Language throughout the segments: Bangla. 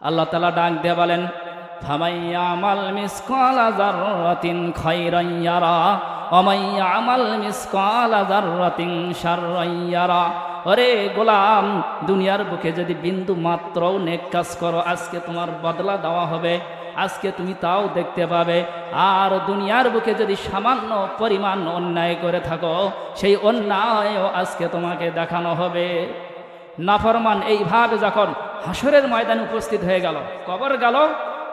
আল্লাহ তাআলা ডাক দিয়ে বলেন, ফামাইয়ামাল মিসকালা যাররাতিন খায়রান ইয়ারা ওয়া মাইয়ামাল মিসকালা যাররাতিন শাররান ইয়ারা। ওরে গোলাম, দুনিয়ার বুকে যদি বিন্দু মাত্র নেক কাজ করো, আজকে তোমার বদলা দেওয়া হবে, আজকে তুমি তাও দেখতে পাবে। আর দুনিয়ার বুকে যদি সামান্য পরিমাণ অন্যায় করে থাকো, সেই অন্যায়ও আজকে তোমাকে দেখানো হবে। নাফরমান এইভাবে যখন হাসরের ময়দানে উপস্থিত হয়ে গেল, কবর গেল,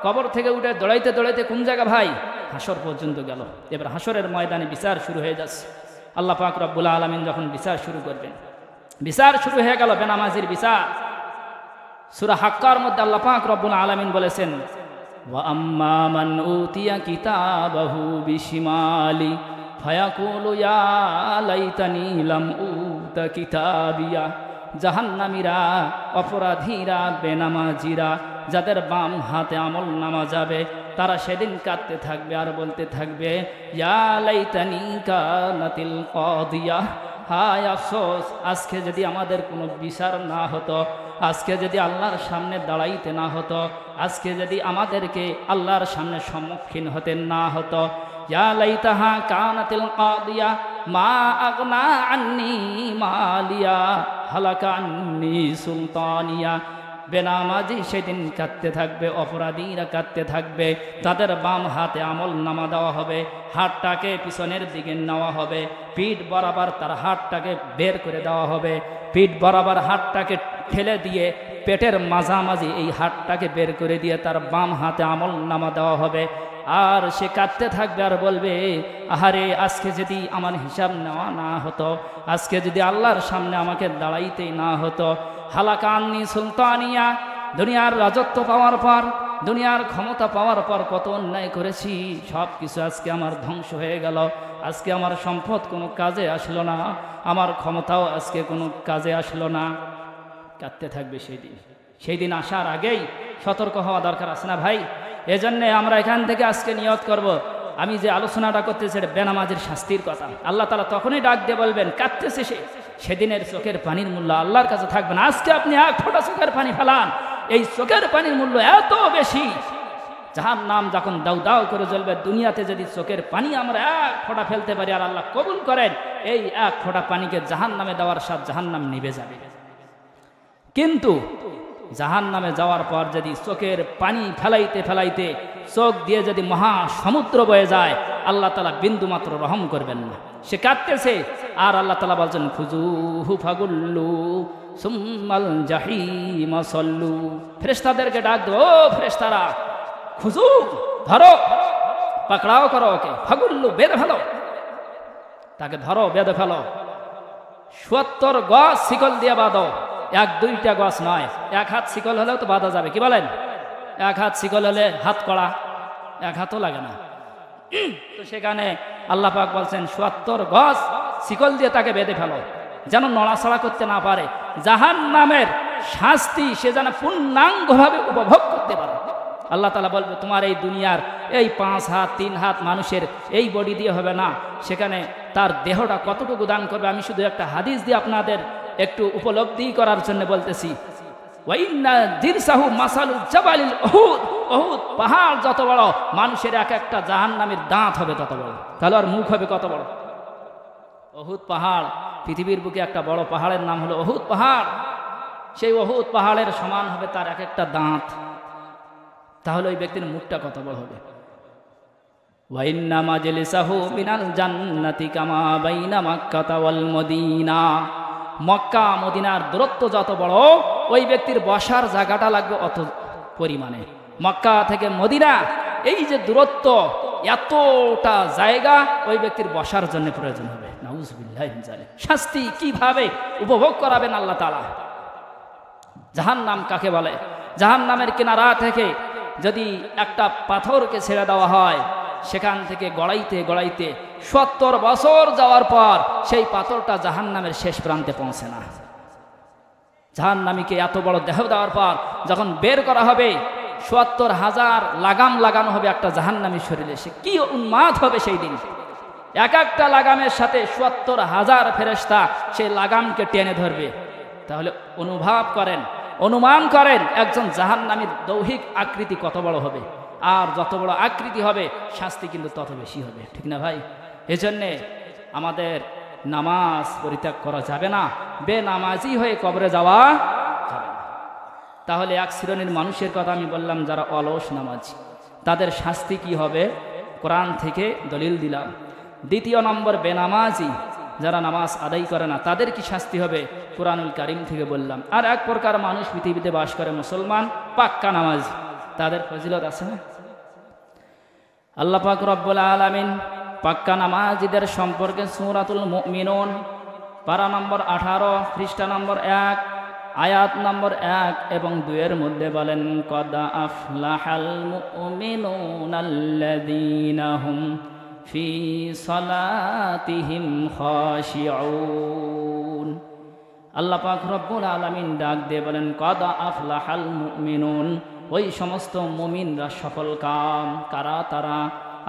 কবর থেকে উঠে দৌড়াইতে দৌড়াইতে কোন জায়গা ভাই? হাসর পর্যন্ত গেল। এবার হাসরের ময়দানে বিচার শুরু হয়ে যাচ্ছে। আল্লাহ পাক রব্বুল আলামিন যখন বিচার শুরু করবেন, বিচার শুরু হয়ে গেল, বেনামাজির বিচার। সূরা হাক্কার মধ্যে আল্লাহ পাক রব্বুল আলামিন বলেছেন, ওয়া আম্মা মান উতিয়া কিতাবাহু বিশিমালি ফায়াকুলু ইয়া লাইতানি লাম উতা কিতাবিয়া। জাহান্নামীরা, অপরাধীরা, বেনামাজিরা, যাদের বাম হাতে আমল নামা যাবে, তারা সেদিন কাঁদতে থাকবে আর বলতে থাকবে, ইয়া লাইতানি কানাতিল কাদিয়া। হায় আফসোস, আজকে যদি আমাদের কোনো বিচার না হতো, আজকে যদি আল্লাহর সামনে দাঁড়াইতে না হতো, আজকে যদি আমাদেরকে আল্লাহর সামনে সম্মুখীন হতে না হতো। ইয়া লাইতাহা কানাতিল কাদিয়া মা আগনা আন্নি মালিয়া হালাকা আন্নি সুলতানিয়া। বেনামাজি সেদিন কাঁদতে থাকবে, অপরাধীরা কাঁদতে থাকবে। তাদের বাম হাতে আমল নামা দেওয়া হবে, হাতটাকে পিছনের দিকে নেওয়া হবে, পিঠ বরাবর তার হাতটাকে বের করে দেওয়া হবে, পিঠ বরাবর হাতটাকে ঠেলে দিয়ে পেটের মাঝামাঝি এই হাতটাকে বের করে দিয়ে তার বাম হাতে আমল নামা দেওয়া হবে। আর সে কাঁদতে থাকবে আর বলবে, আহারে আজকে যদি আমার হিসাব নেওয়া না হতো, আজকে যদি আল্লাহর সামনে আমাকে দাঁড়াইতেই না হতো। হালাকা আন্নি সুলতানিয়া। দুনিয়ার রাজত্ব পাওয়ার পর, দুনিয়ার ক্ষমতা পাওয়ার পর কত অন্যায় করেছি, সব কিছু আজকে আমার ধ্বংস হয়ে গেল। আজকে আমার সম্পদ কোনো কাজে আসলো না, আমার ক্ষমতাও আজকে কোনো কাজে আসলো না। কাঁদতে থাকবে সেই দিন। সেই দিন আসার আগেই সতর্ক হওয়া দরকার আছে না ভাই? এজন্যে আমরা এখান থেকে আজকে নিয়ত করব, আমি যে আলোচনাটা করতেছি এটা বেনামাজির শাস্তির কথা। আল্লাহ তাআলা তখনই ডাক দিয়ে বলবেন, কাঁদতেছে সে, সেদিনের চোখের পানির মূল্য আল্লাহর কাছে থাকবে না। আজকে আপনি এক ফোঁটা চোখের পানি ফেলান, এই চোখের পানির মূল্য এত বেশি, জাহান্নাম যখন দাউ দাউ করে জ্বলবে। দুনিয়াতে যদি চোখের পানি আমরা এক ফোঁটা ফেলতে পারি আর আল্লাহ কবুল করেন, এই এক ফোঁটা পানিকে জাহান্নামে দেওয়ার সাথে জাহান্নাম নিভে যাবে। কিন্তু জাহান্নামে যাওয়ার পর যদি চোখের পানি ফেলাইতে ফেলাইতে চোখ দিয়ে যদি মহা সমুদ্র বয়ে যায়, আল্লাহ তাআলা বিন্দু মাত্র রহম করবেন না। সে কাঁদতেছে আর আল্লাহ তাআলা বলছেন, খুজুহু ফাগুল্লু সুম্মাল জাহিম সাল্লু। ফেরেশতাদেরকে ডাক দাও, ও ফেরেশতারা, খুজু, ধরো, পাকড়াও করো ওকে, ফাগুল্লু, বেঁধে ফেলো, তাকে ধরো, বেঁধে ফেলো। ৭০ গজ শিকল দিয়ে বাঁধো, এক দুইটা গজ নয়, এক হাত শিকল হলেও তো বাঁধা যাবে, কি বলেন? এক হাত শিকল হলে হাত কড়া, এক হাতও লাগে না। তো সেখানে আল্লাহ পাক বলছেন ৭০ গজ শিকল দিয়ে তাকে বেঁধে ফেলো, যেন নড়াচড়া করতে না পারে। জাহান্নামের শাস্তি সে যেন পূর্ণাঙ্গভাবে উপভোগ করতে পারে। আল্লাহ তাআলা বলবে, তোমার এই দুনিয়ার এই ৫ হাত ৩ হাত মানুষের এই বডি দিয়ে হবে না, সেখানে তার দেহটা কতটুকু দান করবে। আমি শুধু একটা হাদিস দিয়ে আপনাদের একটু উপলব্ধি করার জন্য বলতেছি। ওয়াইন্না দিরসাহু মাসালুল জাবালিল উহুদ। উহুদ পাহাড় যত বড়, মানুষের এক একটা জাহান্নামের দাঁত হবে তত বড়, তাহলে আর মুখ হবে কত বড়। উহুদ পাহাড়, পৃথিবীর বুকে একটা বড় পাহাড়ের নাম হলো উহুদ পাহাড়। সেই উহুদ পাহাড়ের সমান হবে তার এক একটা দাঁত, তাহলে ওই ব্যক্তির মুখটা কত বড় হবে। ওয়াইন্না মাজলিসাহু মিনাল জান্নাতি কামা বাইনা মাক্কাতা ওয়াল মদিনা। মক্কা মদিনার দূরত্ব যত বড়, ওই ব্যক্তির বসার জায়গাটা লাগবে অত পরিমাণে। মক্কা থেকে মদিনা এই যে দূরত্ব, এতটা জায়গা ওই ব্যক্তির বসার জন্য প্রয়োজন হবে। নাউজুবিল্লাহি মিন যালিক। শাস্তি কিভাবে উপভোগ করাবেন আল্লাহ তাআলা। জাহান্নাম কাকে বলে? জাহান্নামের কিনারা থেকে যদি একটা পাথরকে ছেড়ে দেওয়া হয়, সেখান থেকে গড়াইতে গড়াইতে ৭০ বছর যাওয়ার পর সেই পাথরটা জাহান্নামের শেষ প্রান্তে পৌঁছে না। জাহান্নামীকে এত বড় দেহ দেওয়ার পর যখন বের করা হবে, ৭০,০০০ লাগাম লাগানো হবে একটা জাহান্নামীর শরীরে। সে কি উন্মাদ হবে সেই দিন। এক একটা লাগামের সাথে ৭০,০০০ ফেরেশতা সেই লাগামকে টেনে ধরবে। তাহলে অনুভব করেন অনুমান করেন একজন জাহান্নামীর দৈহিক আকৃতি কত বড় হবে, আর যত বড় আকৃতি হবে শাস্তি কিন্তু তত বেশি হবে, ঠিক না ভাই? এজন্যে আমাদের নামাজ পরিত্যাগ করা যাবে না, বেনামাজি হয়ে কবরে যাওয়া যাবে না। তাহলে এক শ্রেণীর মানুষের কথা আমি বললাম, যারা অলস নামাজি, তাদের শাস্তি কি হবে কোরআন থেকে দলিল দিলাম। দ্বিতীয় নম্বর, বেনামাজি যারা নামাজ আদায় করে না, তাদের কি শাস্তি হবে কোরআনুল কারীম থেকে বললাম। আর এক প্রকার মানুষ পৃথিবীতে বাস করে, মুসলমান পাক্কা নামাজি, তাদের ফজিলত আছে না? আল্লাহ পাক রব্বুল আলামিন পাক্কা নামাজিদের সম্পর্কে সূরাতুল মুমিনুন পারা নম্বর 18 পৃষ্ঠা নম্বর 1 আয়াত নম্বর 1 এবং 2 এর মধ্যে বলেন, কদ আফলাহাল মুমিনুনাল্লাযীনা হুম ফি সালাতিহিম খাশিউন। আল্লাহ পাক রব্বুল আলামিন ডাক দিয়ে বলেন, কদ আফলাহাল মুমিনুন, ওই সমস্ত মুমিনরা সফল কাম। কারা তারা?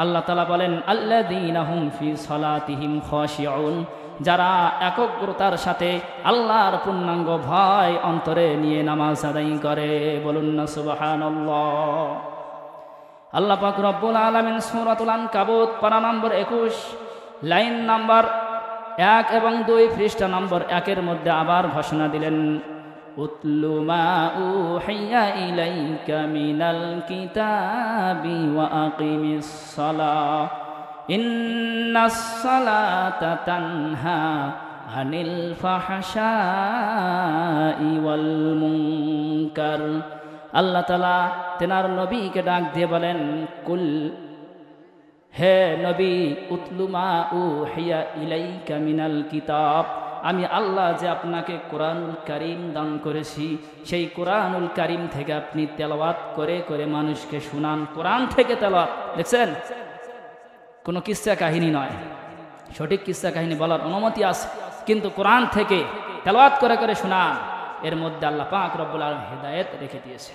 আল্লাহ তাআলা বলেন, আল্লাযীনা হুম ফি সালাতিহিম খাশিউন, যারা একগ্রতার সাথে আল্লাহর পূর্ণাঙ্গ ভয় অন্তরে নিয়ে নামাজ আদায় করে। বলুন না সুবহানাল্লাহ। আল্লাহ পাক রব্বুল আলামিন সূরাতুল আনকাবুত পারা নম্বর 21 লাইন নম্বর 1 এবং 2 পৃষ্ঠা নম্বর 1 এর মধ্যে আবার ঘোষণা দিলেন, উতলু মা উহিয়া ইলাইকা মিনাল কিতাবি ওয়া আকিমিস সালাহ ইন্নাস সালাতা তানহা আনিল ফাহশাই ওয়াল মুনকার। আল্লাহ তাআলা তেনার নবীকে ডাক দিয়ে বলেন, কুল, হে নবী, উতলু মা উহিয়া ইলাইকা মিনাল কিতাব, আমি আল্লাহ যে আপনাকে কোরআনুল কারীম দান করেছি, সেই কোরআনুল কারীম থেকে আপনি তেলাওয়াত করে করে মানুষকে শুনান। কোরআন থেকে তেলাওয়াত, দেখছেন, কোনো কিস্সা কাহিনী নয়। সঠিক কিস্সা কাহিনী বলার অনুমতি আছে, কিন্তু কোরআন থেকে তেলাওয়াত করে করে শুনান। এর মধ্যে আল্লাহ পাক রব্বুল আলামিন হিদায়াত রেখে দিয়েছে।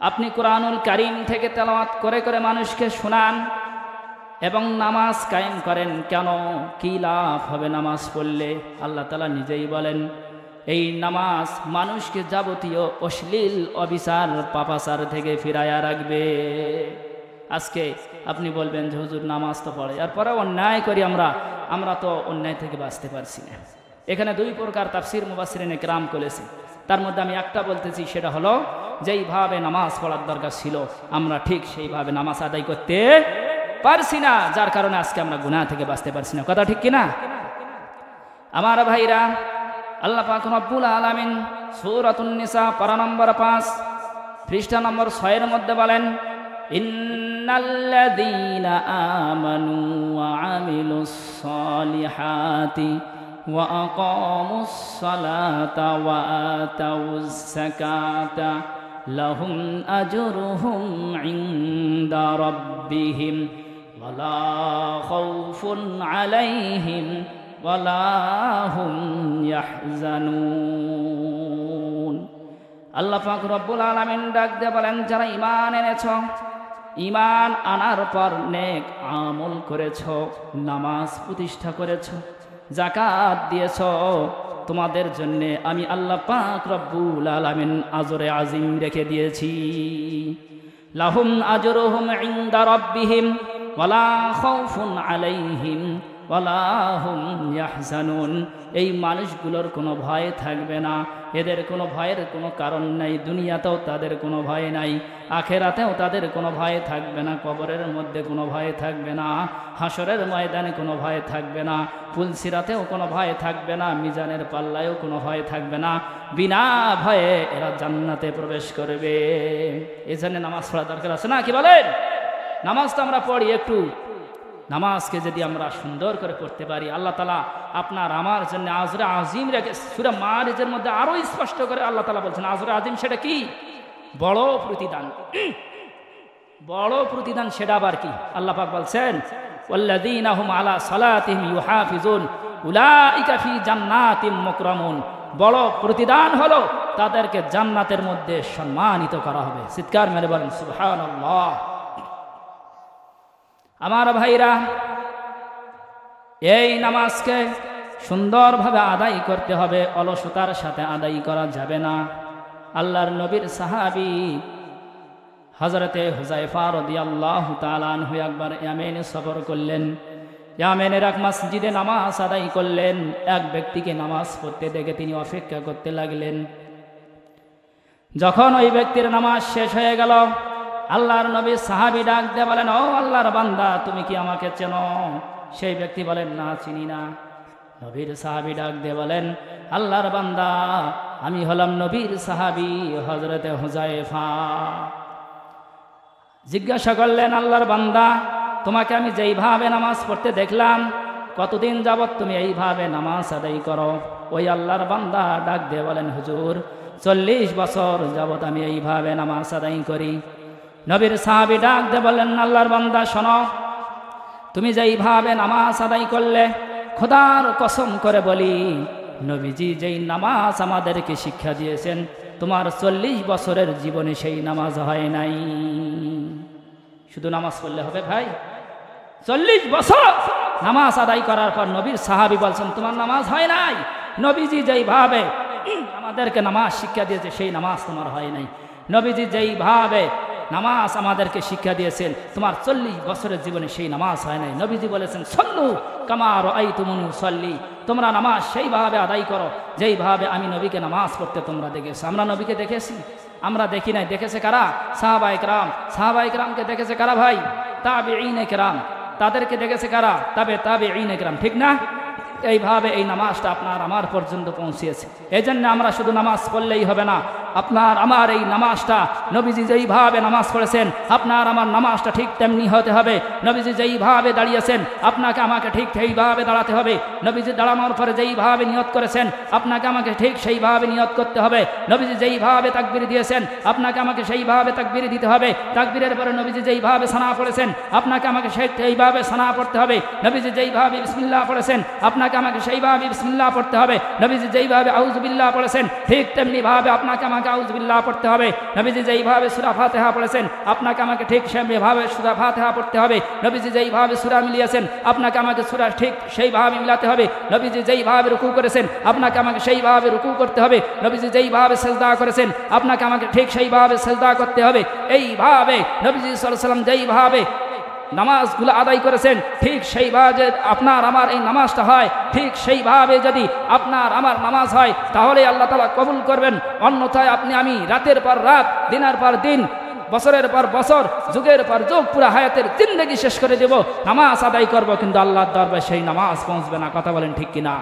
আপনি কোরআনুল কারীম থেকে তেলাওয়াত করে করে মানুষকে শুনান এবং নামাজ কায়েম করেন। কেন? কি লাভ হবে নামাজ পড়লে? আল্লাহ তাআলা নিজেই বলেন, এই নামাজ মানুষকে যাবতীয় অশ্লীল অবিচার পাপাচার থেকে ফিরাইয়া রাখবে। আজকে আপনি বলবেন যে হুজুর নামাজ তো পড়ে, এরপরে অন্যায় করি আমরা তো অন্যায় থেকে বাঁচতে পারছি না। এখানে 2 প্রকার তাফসীর মুফাসসিরিনে কেরাম করেছে, তার মধ্যে আমি একটা বলতেছি, সেটা হলো যেইভাবে নামাজ পড়ার দরকার ছিল আমরা ঠিক সেইভাবে নামাজ আদায় করতে পারছি না, যার কারণে আজকে আমরা গুনাহ থেকে বাঁচতে পারছি না। কথা ঠিক কিনা আমার ভাইরা? আল্লাহ পাক রব্বুল আলামিন সূরাতুন নিসা পারা নম্বর 5 পৃষ্ঠা নম্বর 6 এর মধ্যে বলেন, ইন্নাল্লাযীনা আমানু ওয়া আমিলুস সালিহাতি ওয়া আকামুস সালাতা ওয়া আতাউজ যাকাতা লাহুম আজরুহুম ইনদা রাব্বিহিম ওয়ালা খাউফুন আলাইহিম ওয়ালা হুম ইয়াহজানুন। আল্লাহ পাক রব্বুল আলামিন ডাক দিয়ে বলেন, যারা ঈমান এনেছ, ঈমান আনার পর নেক আমল করেছ, নামাজ প্রতিষ্ঠা করেছ, যাকাত দিয়েছ, তোমাদের জন্য আমি আল্লাহ পাক রব্বুল আলামিন আজরে আজিম রেখে দিয়েছি। লাহুম আজরুহুম ইনদা রাব্বিহিম ওয়ালা খাউফুন আলাইহিম ওয়ালা হুম ইয়াহজানুন। এই মানুষগুলোর কোনো ভয় থাকবে না, এদের কোনো ভয়ের কোনো কারণ নাই। দুনিয়াতেও তাদের কোনো ভয় নাই, আখেরাতেও তাদের কোনো ভয় থাকবে না, কবরের মধ্যে কোনো ভয় থাকবে না, হাসরের ময়দানে কোনো ভয় থাকবে না, পুলসিরাতেও কোনো ভয় থাকবে না, মিজানের পাল্লায়ও কোনো ভয় থাকবে না। বিনা ভয়ে এরা জান্নাতে প্রবেশ করবে। এই জন্য নামাজ পড়া দরকার আছে না? কি বলেন? নামাজটা আমরা পড়ি একটু, নামাজকে যদি আমরা সুন্দর করে পড়তে পারি, আল্লাহ তাআলা আপনার আমার জন্য আজরে আজিম রেখে। সূরা মারিজের মধ্যে আরো স্পষ্ট করে আল্লাহ তাআলা বলছেন আজরে আজিম সেটা কি? বড় প্রতিদান। বড় প্রতিদান সেটা আবার কি? আল্লাহ পাক বলছেন, ওয়াল্লাযীনা হুম আলা সালাতিহিম ইউহাফিজুন উলাইকা ফি জান্নাতিম মুকরামুন। বড় প্রতিদান হলো তাদেরকে জান্নাতের মধ্যে সম্মানিত করা হবে। চিৎকার মেরে বলেন সুবহানাল্লাহ। আমার ভাইরা, এই নামাজকে সুন্দরভাবে আদায় করতে হবে, অলসতার সাথে আদায় করা যাবে না। আল্লাহর নবীর সাহাবী হযরতে হুযায়ফা রাদিয়াল্লাহু তাআলা আনহু একবার ইয়ামেনে সফর করলেন। ইয়ামেনের এক মসজিদে নামাজ আদায় করলেন। এক ব্যক্তিকে নামাজ পড়তে দেখে তিনি অপেক্ষা করতে লাগলেন। যখন ওই ব্যক্তির নামাজ শেষ হয়ে গেল, আল্লাহর নবী সাহাবী ডাক দিয়ে বলেন, ও আল্লাহর বান্দা, তুমি কি আমাকে চেনো? সেই ব্যক্তি বলেন, না, চিনি না। নবীর সাহাবী ডাক দিয়ে বলেন, আল্লাহর বান্দা, আমি হলাম নবীর সাহাবী হযরতে হুযায়ফা। জিজ্ঞাসা করলেন, আল্লাহর বান্দা, তোমাকে আমি যেইভাবে নামাজ পড়তে দেখলাম, কতদিন যাবত তুমি এইভাবে নামাজ আদায় করো? ওই আল্লাহর বান্দা ডাক দিয়ে বলেন, হুজুর, 40 বছর যাবত আমি এইভাবে নামাজ আদায় করি। নবীর সাহাবী ডাক দিয়ে বললেন, আল্লাহর বান্দা, শোনো, তুমি যেইভাবে নামাজ আদায় করলে, খোদার কসম করে বলি, নবীজি যেই নামাজ আমাদেরকে শিক্ষা দিয়েছেন, তোমার 40 বছরের জীবনে সেই নামাজ হয় নাই। শুধু নামাজ পড়লে হবে ভাই? 40 বছর নামাজ আদায় করার পর নবীর সাহাবী বলছেন, তোমার নামাজ হয় নাই। নবীজি যেইভাবে আমাদেরকে নামাজ শিক্ষা দিয়েছে, সেই নামাজ তোমার হয় নাই। নবীজি যেইভাবে নামাজ আমাদেরকে শিক্ষা দিয়েছেন, তোমার 40 বছরের জীবনে সেই নামাজ হয় নাই। নবীজি বলেছেন, সল্লু কামা রাআইতুমুনি উসাল্লি, তোমরা নামাজ সেইভাবে আদায় করো যেইভাবে আমি নবীকে নামাজ পড়তে তোমরা দেখেছো। আমরা নবীকে দেখেছি? আমরা দেখি নাই। দেখেছে কারা? সাহাবায়ে কেরাম। সাহাবায়ে কেরামকে দেখেছে কারা ভাই? তাবেঈনে কেরাম। তাদেরকে দেখেছে কারা? তাবেঈনে কেরাম, ঠিক না? এইভাবে এই নামাজটা আপনার আমার পর্যন্ত পৌঁছিয়েছে। এই জন্য আমরা শুধু নামাজ পড়লেই হবে না, আপনার আমার এই নামাজটা নবীজি যেইভাবে নামাজ পড়েছেন, আপনার আমার নামাজটা ঠিক তেমনি হতে হবে। নবীজি যেইভাবে দাঁড়িয়েছেন, আপনাকে আমাকে ঠিক সেইভাবে দাঁড়াতে হবে। নবীজি দাঁড়ানোর পরে যেইভাবে নিয়ত করেছেন, আপনাকে আমাকে ঠিক সেইভাবে নিয়ত করতে হবে। নবীজি যেইভাবে তাকবীর দিয়েছেন, আপনাকে আমাকে সেইভাবে তাকবীর দিতে হবে। তাকবীরের পরে নবীজি যেইভাবে সানা পড়েছেন, আপনাকে আমাকে সেইভাবে সানা পড়তে হবে। নবীজি যেইভাবে বিসমিল্লাহ পড়েছেন, আপনাকে আমাকে সেইভাবে বিসমিল্লাহ পড়তে হবে। নবীজি যেইভাবে আউযু বিল্লাহ পড়েছেন, ঠিক তেমনি ভাবে আপনাকে আমাকে আউযু বিল্লাহ পড়তে হবে। নবীজি যেইভাবে সূরা ফাতিহা পড়েছেন, আপনাকে আমাকে ঠিক সেইভাবে সূরা ফাতিহা পড়তে হবে। নবীজি যেইভাবে সূরা মিলিয়েছেন, আপনাকে আমাকে সূরা ঠিক সেইভাবে মিলাতে হবে। নবীজি যেইভাবে রুকু করেছেন, আপনাকে আমাকে সেইভাবে রুকু করতে হবে। নবীজি যেইভাবে সিজদা করেছেন, আপনাকে আমাকে ঠিক সেইভাবে সিজদা করতে হবে। এইভাবে নবীজি সাল্লাল্লাহু আলাইহি ওয়াসাল্লাম যেইভাবে নামাজগুলো আদায় করেছেন, ঠিক সেইভাবে আপনার আমার এই নামাজটা হয়। ঠিক সেইভাবে যদি আপনার আমার নামাজ হয়, তাহলে আল্লাহ তাআলা কবুল করবেন। অন্যথায় আপনি আমি রাতের পর রাত, দিনের পর দিন, বছরের পর বছর, যুগের পর যুগ, পুরো হায়াতের জিন্দেগি শেষ করে দেব, নামাজ আদায় করব, কিন্তু আল্লাহর দরবারে সেই নামাজ পৌঁছবে না। কথা বলেন ঠিক কিনা?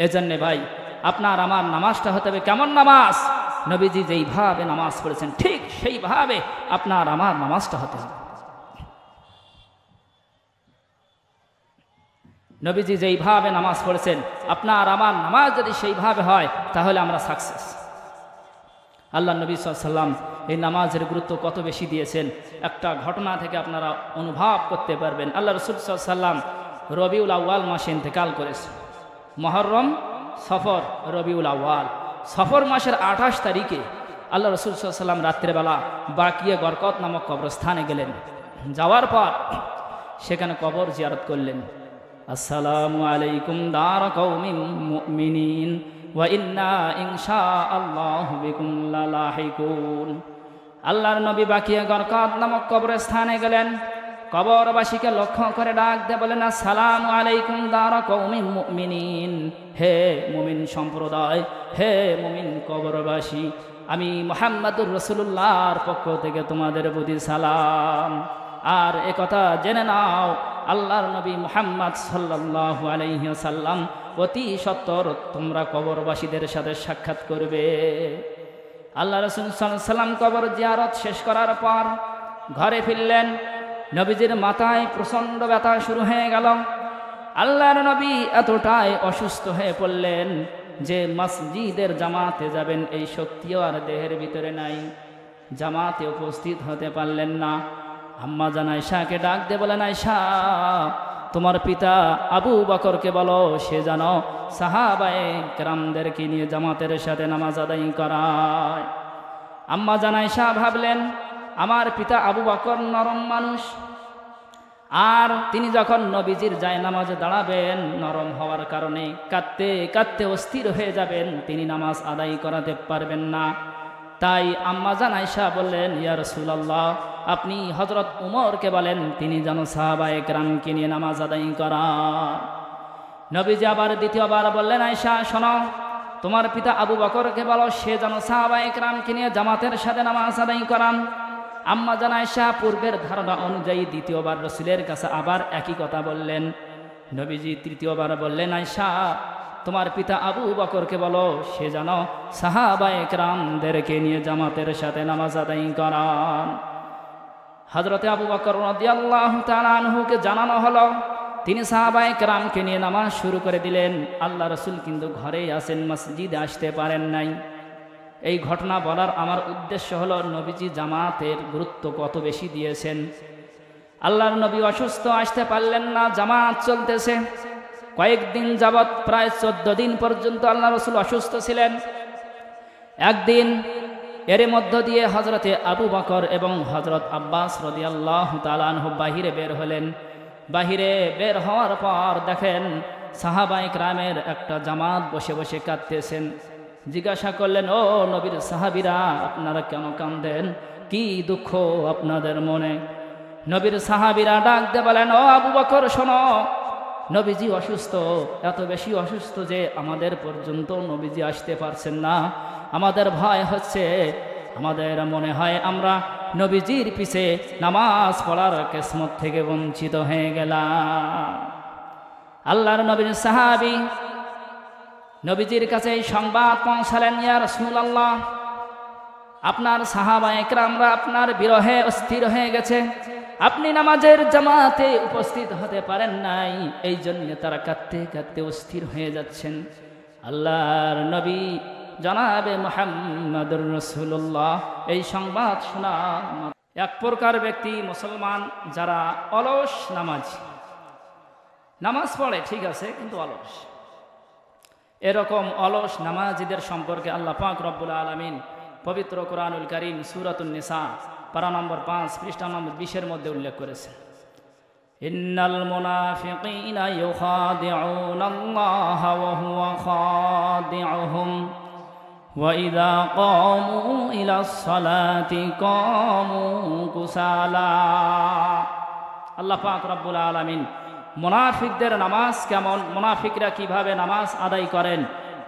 এজন্য ভাই, আপনার আমার নামাজটা হতে হবে কেমন নামাজ? নবীজি যেইভাবে নামাজ পড়েছেন, ঠিক সেইভাবে আপনার আমার নামাজটা হতে হবে। নবীজি যেইভাবে নামাজ পড়েছেন, আপনার আমার নামাজ যদি সেইভাবে হয়, তাহলে আমরা সাকসেস। আল্লাহ নবী সাল্লাল্লাহু আলাইহি ওয়াসাল্লাম এই নামাজের গুরুত্ব কত বেশি দিয়েছেন, একটা ঘটনা থেকে আপনারা অনুভব করতে পারবেন। আল্লাহ রাসূল সাল্লাল্লাহু আলাইহি ওয়াসাল্লাম রবিউল আউয়াল মাসে ইন্তেকাল করেছেন। মুহররম, সফর, রবিউল আউয়াল। সফর মাসের 28 তারিখে আল্লাহ রাসূল সাল্লাল্লাহু আলাইহি ওয়াসাল্লাম রাত্রেবেলা বাকিয়ে গরকত নামক কবরস্থানে গেলেন। যাওয়ার পর সেখানে কবর জিয়ারত করলেন। আসসালামু আলাইকুম দার কওমিন মুমিনিন ওয়া ইন্না ইনশাআল্লাহু বিকুম লালাহিকুন। আল্লাহর নবী বাকিয়ে গরকত নামক কবরস্থানে গেলেন। কবরবাসীকে লক্ষ্য করে ডাক দিয়ে বলেন, আসসালামু আলাইকুম দার কওমিন মুমিনিন, হে মুমিন সম্প্রদায়, হে মুমিন কবরবাসী, আমি মুহাম্মদুর রাসূলুল্লাহর পক্ষ থেকে তোমাদের প্রতি সালাম। আর একথা জেনে নাও, আল্লাহর নবী মুহাম্মদ সাল্লাল্লাহু আলাইহি ওয়াসাল্লাম অতি সত্বর তোমরা কবরবাসীদের সাথে সাক্ষাৎ করবে। আল্লাহ রাসূল সাল্লাল্লাহু আলাইহি ওয়াসাল্লাম কবর জিয়ারত শেষ করার পর ঘরে ফিরলেন। নবীজির মাথায় প্রচণ্ড ব্যথা শুরু হয়ে গেল। আল্লাহর নবী এতটাই অসুস্থ হয়ে পড়লেন যে মসজিদের জামাতে যাবেন এই শক্তিও আর দেহের ভিতরে নাই। জামাতে উপস্থিত হতে পারলেন না। আম্মা জান আয়েশাকে ডাক দিয়ে বলেন, আয়েশা, তোমার পিতা আবু বকরকে বলো সে যেন সাহাবায়ে কেরামদেরকে নিয়ে জামাতের সাথে নামাজ আদায় করায়। আম্মা জান আয়েশা ভাবলেন, আমার পিতা আবু বকর নরম মানুষ, আর তিনি যখন নবীজির জায়নামাজে দাঁড়াবেন নরম হওয়ার কারণে কাঁদতে কাঁদতে অস্থির হয়ে যাবেন, তিনি নামাজ আদায় করাতে পারবেন না। তাই আম্মা জান আয়েশা বললেন, ইয়া রাসূলুল্লাহ, আপনি হযরত উমরকে বলেন তিনি যেন সাহাবায়ে কেরামকে নিয়ে নামাজ আদায় করান। নবীজি আবার দ্বিতীয়বার বললেন, আয়েশা শোনো, তোমার পিতা আবু বকরকে বলো সে যেন সাহাবায়ে কেরামকে নিয়ে জামাতের সাথে নামাজ আদায় করান। আম্মা জান আয়েশা পূর্বের ধারণা অনুযায়ী দ্বিতীয়বার রাসূলের কাছে আবার একই কথা বললেন। নবীজি তৃতীয়বার বললেন, আয়েশা তোমার পিতা আবু বকরকে বলো সে যেন সাহাবায়ে কেরামদেরকে নিয়ে জামাতের সাথে নামাজ আদায় করান। হযরতে আবু বকর রাদিয়াল্লাহু তাআলা আনহুকে জানানো হলো, তিনি সাহাবায়ে কেরামকে নিয়ে নামাজ শুরু করে দিলেন। আল্লাহ রাসূল কিন্তু ঘরেই আছেন, মসজিদে আসতে পারেন নাই। এই ঘটনা বলার আমার উদ্দেশ্য হলো নবীজি জামাতের গুরুত্ব কত বেশি দিয়েছেন। আল্লাহর নবী অসুস্থ, আসতে পারলেন না, জামাত চলতেছে। কয়েকদিন যাবৎ প্রায় 14 দিন পর্যন্ত আল্লাহ রাসূল অসুস্থ ছিলেন। একদিন এর মধ্য দিয়ে হযরতে আবু বকর এবং হযরত আব্বাস রাদিয়াল্লাহু তাআলা আনহু বাহিরে বের হলেন। বাহিরে বের হওয়ার পর দেখেন সাহাবায়ে কেরামের একটা জামাত বসে বসে কাঁদতেছেন। জিজ্ঞাসা করলেন, ও নবীর সাহাবীরা, আপনারা কেন কাঁদেন? কি দুঃখ আপনাদের মনে? নবীর সাহাবীরা ডাক দিয়ে বলেন, ও আবু বকর শোনো, নবীজি অসুস্থ, এত বেশি অসুস্থ যে আমাদের পর্যন্ত নবীজি আসতে পারছেন না। আমাদের ভয় হচ্ছে, আমাদের মনে হয় আমরা নবীজির পিছে নামাজ পড়ার কিসমত থেকে বঞ্চিত হয়ে গেলাম। আল্লাহর নবীর সাহাবী নবীজির কাছে এই সংবাদ পৌঁছালেন, ইয়া রাসূলুল্লাহ, আপনার সাহাবায়ে কেরামরা আপনার বিরহে অস্থির হয়ে গেছে, আপনি নামাজের জামাতে উপস্থিত হতে পারেন নাই, এই জন্য তারা কাঁদতে কাঁদতে অস্থির হয়ে যাচ্ছেন। আল্লাহর নবী জনাবে মুহাম্মদুর রাসূলুল্লাহ এই সংবাদ শোনা, এক প্রকার ব্যক্তি মুসলমান যারা অলস নামাজি, নামাজ পড়ে ঠিক আছে কিন্তু অলস, এরকম অলস নামাজিদের সম্পর্কে আল্লাহ পাক রব্বুল আলামিন পবিত্র কোরআনুল কারীম সূরাতুন নিসা পারা নম্বর 5 পৃষ্ঠা নম্বর 20 মধ্যে উল্লেখ করেছেন, ইন্নাল মুনাফিকিনা ইউখাদিউনাল্লাহা ওয়া হুয়া খাদিউহুম ওয়া ইযা ক্বামু ইলাস সালাতি ক্বামু কুসালা। আল্লাহ পাক রব্বুল আলামিন মুনাফিকদের নামাজ কেমন, মুনাফিকরা কিভাবে নামাজ আদায় করেন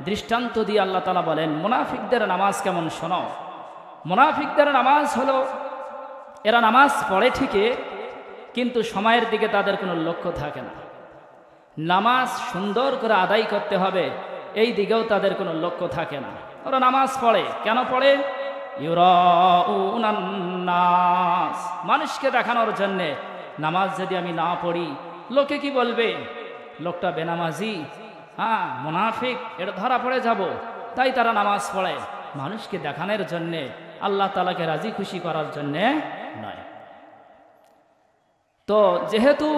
দৃষ্টান্ত দিয়ে আল্লাহ তাআলা বলেন, মুনাফিকদের নামাজ কেমন শোনো। মুনাফিকদের নামাজ হলো, এরা নামাজ পড়ে ঠিকই কিন্তু সময়ের দিকে তাদের কোনো লক্ষ্য থাকে না। নামাজ সুন্দর করে আদায় করতে হবে এই দিকেও তাদের কোনো লক্ষ্য থাকে না। ওরা নামাজ পড়ে, কেন পড়ে? ইউরাউনান নাস, মানুষকে দেখানোর জন্যে। নামাজ যদি আমি না পড়ি লোকে কি বলবে, লোকটা বেনামাজি, হ্যাঁ মুনাফিক, এটা ধরা পড়ে যাব, তাই তারা নামাজ পড়ে মানুষকে দেখানোর জন্যে, আল্লাহ তাআলাকে রাজি খুশি করার জন্যে নয়। তো যেহেতু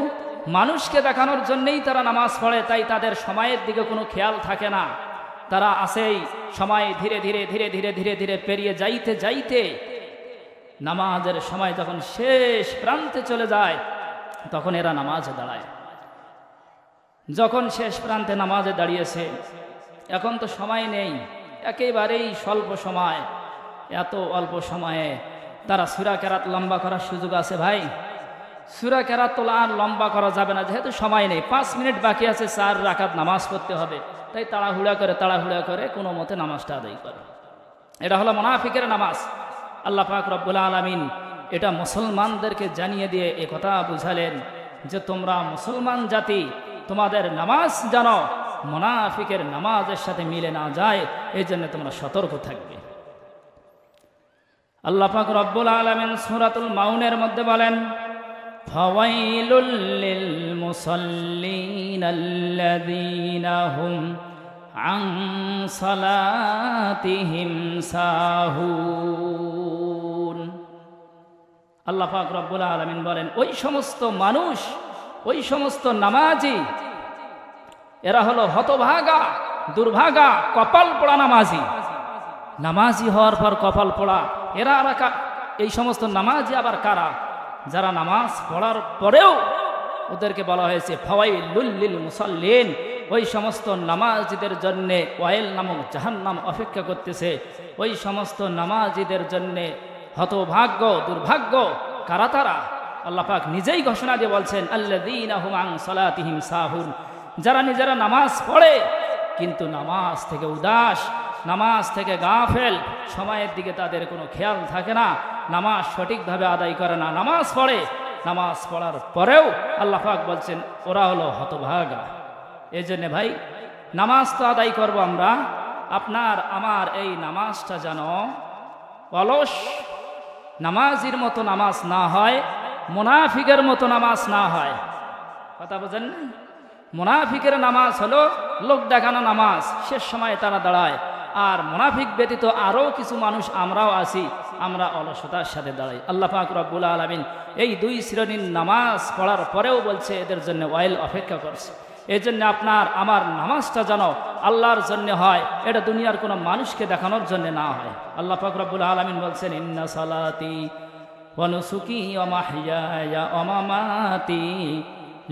মানুষকে দেখানোর জন্যেই তারা নামাজ পড়ে, তাই তাদের সময়ের দিকে কোনো খেয়াল থাকে না। তারা আসেই সময় ধীরে ধীরে ধীরে ধীরে ধীরে ধীরে পেরিয়ে যাইতে যাইতে নামাজের সময় যখন শেষ প্রান্তে চলে যায় তখন এরা নামাজে দাঁড়ায়। যখন শেষ প্রান্তে নামাজে দাঁড়িয়েছে, এখন তো সময় নেই, একেবারেই স্বল্প সময়, এত অল্প সময়ে তারা সূরা কেরাত লম্বা করার সুযোগ আছে ভাই? সূরা কেরাত তো আর লম্বা করা যাবে না, যেহেতু সময় নেই, 5 মিনিট বাকি আছে, 4 রাকাত নামাজ পড়তে হবে, তাই তাড়াহুড়া করে কোনো মতে নামাজটা আদায় করে। এটা হলো মুনাফিকের নামাজ। আল্লাহ পাক রব্বুল আলামিন এটা মুসলমানদেরকে জানিয়ে দিয়ে এ কথা বুঝালেন যে তোমরা মুসলমান জাতি, তোমাদের নামাজ জানো মুনাফিকের নামাজের সাথে মিলে না যায়, এই জন্য তোমরা সতর্ক থাকবে। আল্লাহ পাক রব্বুল আলামিন সূরাতুল মাউনের মধ্যে বলেন, ফাওয়াইলুল লিল মুসাল্লিনাল্লাযীনা হুম আন সালাতিহিম সাহুন। আল্লাহ পাক রব্বুল আলামিন বলেন, ওই সমস্ত মানুষ, ওই সমস্ত নামাজি, এরা হলো হতভাগা, দুর্ভাগা, কপাল পোড়া নামাজি। নামাজি হওয়ার পর কপাল পোড়া, এরা এই সমস্ত নামাজি আবার কারা? যারা নামাজ পড়ার পরেও ওদেরকে বলা হয়েছে ফাওয়াইলুল লিল মুসাল্লিন, ওই সমস্ত নামাজীদের জন্যে ওয়াইল নামক জাহান্নাম অপেক্ষা করতেছে। ওই সমস্ত নামাজীদের জন্যে হতভাগ্য দুর্ভাগ্য কারা তারা? আল্লাহ পাক নিজেই ঘোষণা দিয়ে বলছেন আল্লাযীনা হুম আন সালাতিহিম সাহুন, যারা নিজেরা নামাজ পড়ে কিন্তু নামাজ থেকে উদাস, নামাজ থেকে গাফেল, সময়ের দিকে তাদের কোনো খেয়াল থাকে না, নামাজ সঠিকভাবে আদায় করে না, নামাজ পড়ে, নামাজ পড়ার পরেও আল্লাহ পাক বলছেন ওরা হলো হতভাগা। এই জন্যে ভাই নামাজ তো আদায় করবো আমরা, আপনার আমার এই নামাজটা যেন অলস নামাজির মতো নামাজ না হয়, মুনাফিকের মতো নামাজ না হয়। কথা বোঝেন না? মুনাফিকের নামাজ হলো লোক দেখানো নামাজ, শেষ সময় তারা দাঁড়ায়। আর মুনাফিক ব্যতীত আরও কিছু মানুষ আমরাও আছি, আমরা অলসতার সাথে দাঁড়াই। আল্লাহ পাক রব্বুল আলামিন এই দুই শ্রেণীর নামাজ পড়ার পরেও বলছে এদের জন্য ওয়াইল অপেক্ষা করছে। এই জন্য আপনার আমার নামাজটা যেন আল্লাহর জন্য হয়, এটা দুনিয়ার কোনো মানুষকে দেখানোর জন্য না হয়। আল্লাহ পাক রব্বুল আলামিন বলছেন ইন্না সালাতি ওয়া নুসুকি ওয়া মাহইয়ায়া ওয়া মামাতি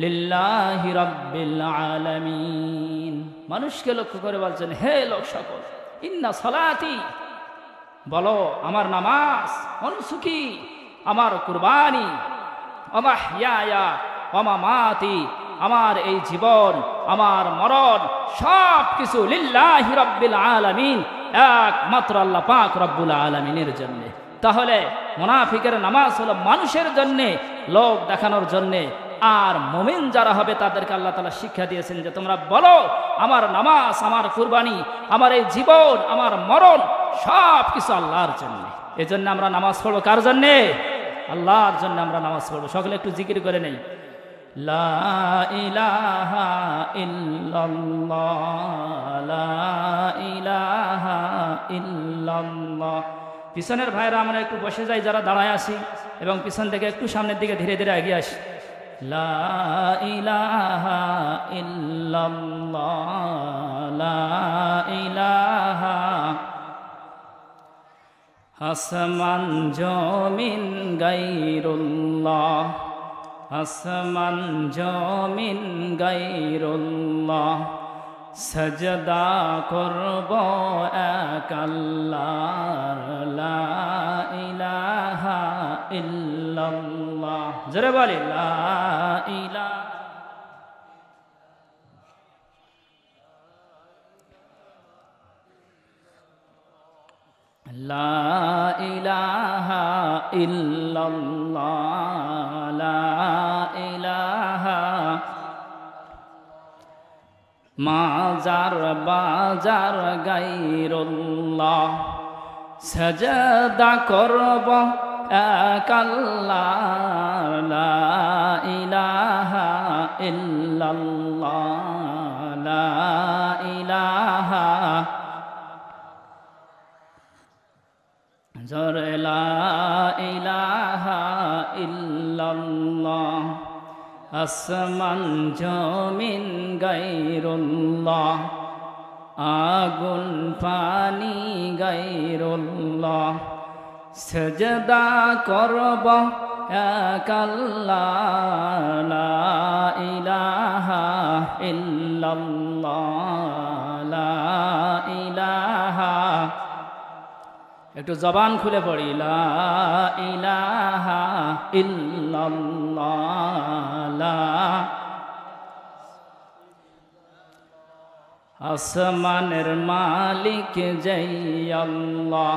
লিল্লাহি রাব্বিল আলামিন। মানুষকে লক্ষ্য করে বলছেন হে লোক সকল, ইন্না সালাতি বলো আমার নামাজ, ওয়া নুসুকি আমার কুরবানি, ওয়া মাহইয়ায়া ওয়া মামাতি আমার এই জীবন আমার মরণ সব কিছু লিল্লাহি রাব্বিল আলামিন, একমাত্র আল্লাহ পাক রব্বুল আলামিনের জন্য। তাহলে মুনাফিকের নামাজ হলো মানুষের জন্যে, লোক দেখানোর জন্যে। আর মুমিন যারা হবে তাদেরকে আল্লাহ তাআলা শিক্ষা দিয়েছেন যে তোমরা বলো আমার নামাজ আমার কুরবানি আমার এই জীবন আমার মরণ সব কিছু আল্লাহর জন্য। এই জন্য আমরা নামাজ পড়বো কার জন্যে? আল্লাহর জন্য আমরা নামাজ পড়বো। সকলে একটু জিকির করে নেই, লা ইলাহা ইল্লাল্লাহ, লা ইলাহা ইল্লাল্লাহ। পিছনের ভাইরা আমরা একটু বসে যাই যারা দাঁড়ায় আসি, এবং পিছন থেকে একটু সামনের দিকে ধীরে ধীরে এগিয়ে আসি। লা ইলাহা ইল্লাল্লাহ, লা ইলাহা। আসমান জমিন গায়রুল্লাহ, আসমান জমিন গায়রুল্লাহ, সজদা করব এক আল্লাহর, লা ইলাহা ইল্লাল্লাহ। জোরে বলি লা ইলাহা। লা ইলাহা ইল্লাল্লাহ, লা ইলাহা। মাজার বাজার গায়রুল্লাহ, সাজদা করব এক আল্লাহর, লা ইলাহা ইল্লাল্লাহ, লা ইলাহা। জোরে লা ইলাহা ইল্লাল্লাহ। আসমান জমিন গায়রুল্লাহ, আগুন পানি গায়রুল্লাহ, সজদা করব এক আল্লাহ, লা ইলাহা ইল্লাল্লাহ, লা ইলাহা। একটু জবান খুলে পড়ি, লা ইলাহা ইল্লাল্লাহ। আসমানের মালিক যেই আল্লাহ,